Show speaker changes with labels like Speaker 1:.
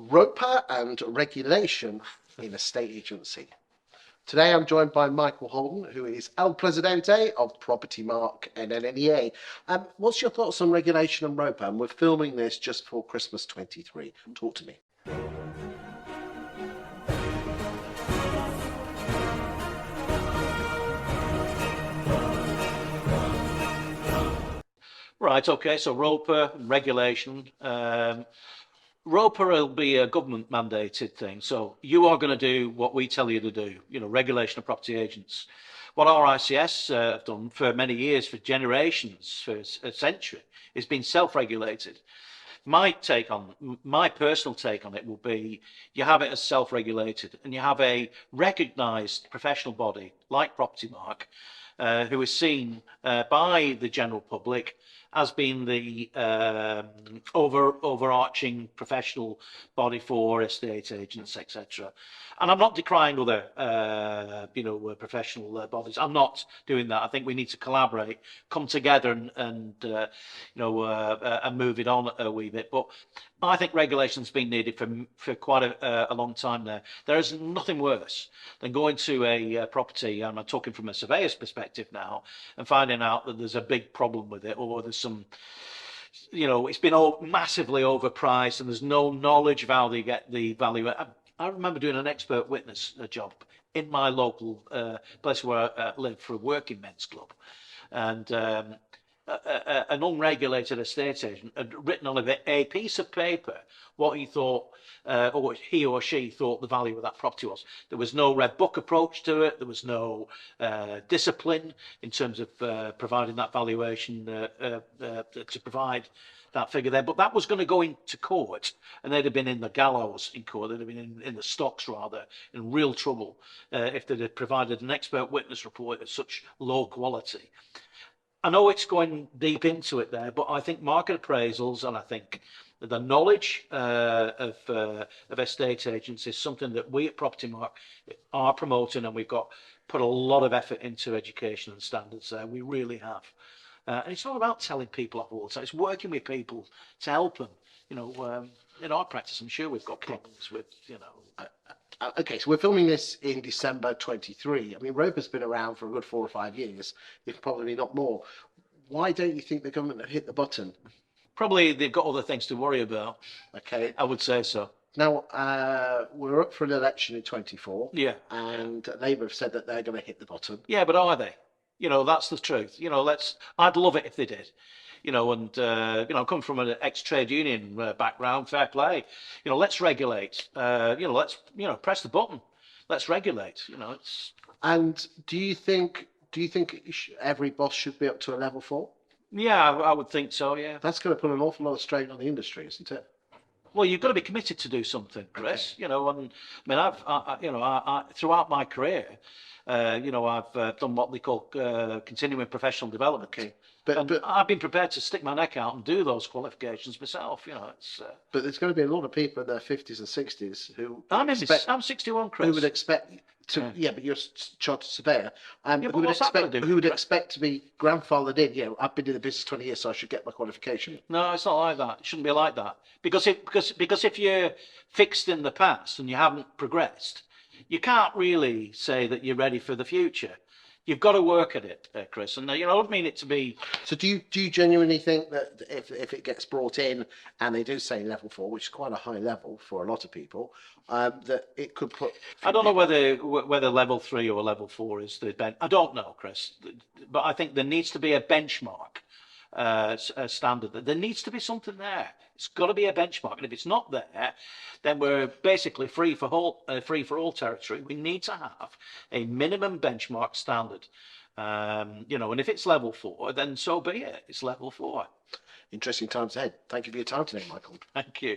Speaker 1: ROPA and Regulation in a state agency. Today I'm joined by Michael Holden, who is El Presidente of Propertymark and NAEA. What's your thoughts on regulation and ROPA? And we're filming this just before Christmas 23. Talk to me.
Speaker 2: Right, okay, so ROPA, regulation. ROPA will be a government mandated thing. So you are going to do what we tell you to do, regulation of property agents. What our ICS have done for many years, for generations, for a century, is been self-regulated. My personal take on it will be you have it as self-regulated and you have a recognised professional body like Propertymark who is seen by the general public as being the overarching professional body for estate agents, etc. And I'm not decrying other, professional bodies. I'm not doing that. I think we need to collaborate, come together, and move it on a wee bit. But I think regulation's been needed for quite a long time now. There is nothing worse than going to a property, and I'm talking from a surveyor's perspective now, and finding out that there's a big problem with it, or there's some, it's been massively overpriced, and there's no knowledge of how they get the value. I remember doing an expert witness job in my local place where I live for a working men's club, and an unregulated estate agent had written on a piece of paper what he thought, or he or she thought the value of that property was. There was no red book approach to it. There was no discipline in terms of providing that valuation to provide that figure there. But that was going to go into court, and they'd have been in the gallows in court. They'd have been in the stocks, rather, in real trouble if they'd have provided an expert witness report of such low quality. I know it's going deep into it there, but I think market appraisals, and I think the knowledge of estate agents is something that we at Propertymark are promoting, and we've put a lot of effort into education and standards there. We really have. And it's not about telling people off all the time. It's working with people to help them. In our practice, I'm sure we've got problems with,
Speaker 1: Okay, so we're filming this in December 23. I mean, ROPA's been around for a good 4 or 5 years, if probably not more. Why don't you think the government have hit the button?
Speaker 2: Probably they've got other things to worry about.
Speaker 1: Okay.
Speaker 2: I would say so.
Speaker 1: Now, we're up for an election in 24.
Speaker 2: Yeah.
Speaker 1: And Labour have said that they're going to hit the button.
Speaker 2: Yeah, but are they? That's the truth. I'd love it if they did. I come from an ex-trade union background, fair play. Let's regulate. Let's, press the button. Let's regulate. It's.
Speaker 1: And do you think every boss should be up to a level 4?
Speaker 2: Yeah, I would think so. Yeah.
Speaker 1: That's going to put an awful lot of strain on the industry, isn't it?
Speaker 2: Well, you've got to be committed to do something, Chris. Okay. And I mean, I throughout my career, I've done what they call continuing professional development. Okay. But I've been prepared to stick my neck out and do those qualifications myself. It's.
Speaker 1: But there's going to be a lot of people in their 50s and 60s who.
Speaker 2: I'm 61, Chris.
Speaker 1: Who would expect to? Yeah, but you're a chartered surveyor. Who would expect to be grandfathered in? I've been in the business 20 years, so I should get my qualification.
Speaker 2: No, it's not like that. It shouldn't be like that. Because if you're fixed in the past and you haven't progressed, you can't really say that you're ready for the future. You've got to work at it, Chris. And I don't mean it to be.
Speaker 1: So do you genuinely think that if it gets brought in and they do say level 4, which is quite a high level for a lot of people, that it could put?
Speaker 2: I don't know whether level 3 or level 4 is the bench. I don't know, Chris. But I think there needs to be a benchmark standard. There needs to be something there. It's got to be a benchmark, and if it's not there, then we're basically free for all territory. We need to have a minimum benchmark standard, and if it's level 4, then so be it. It's level 4.
Speaker 1: Interesting times ahead. Thank you for your time today, Michael.
Speaker 2: Thank you.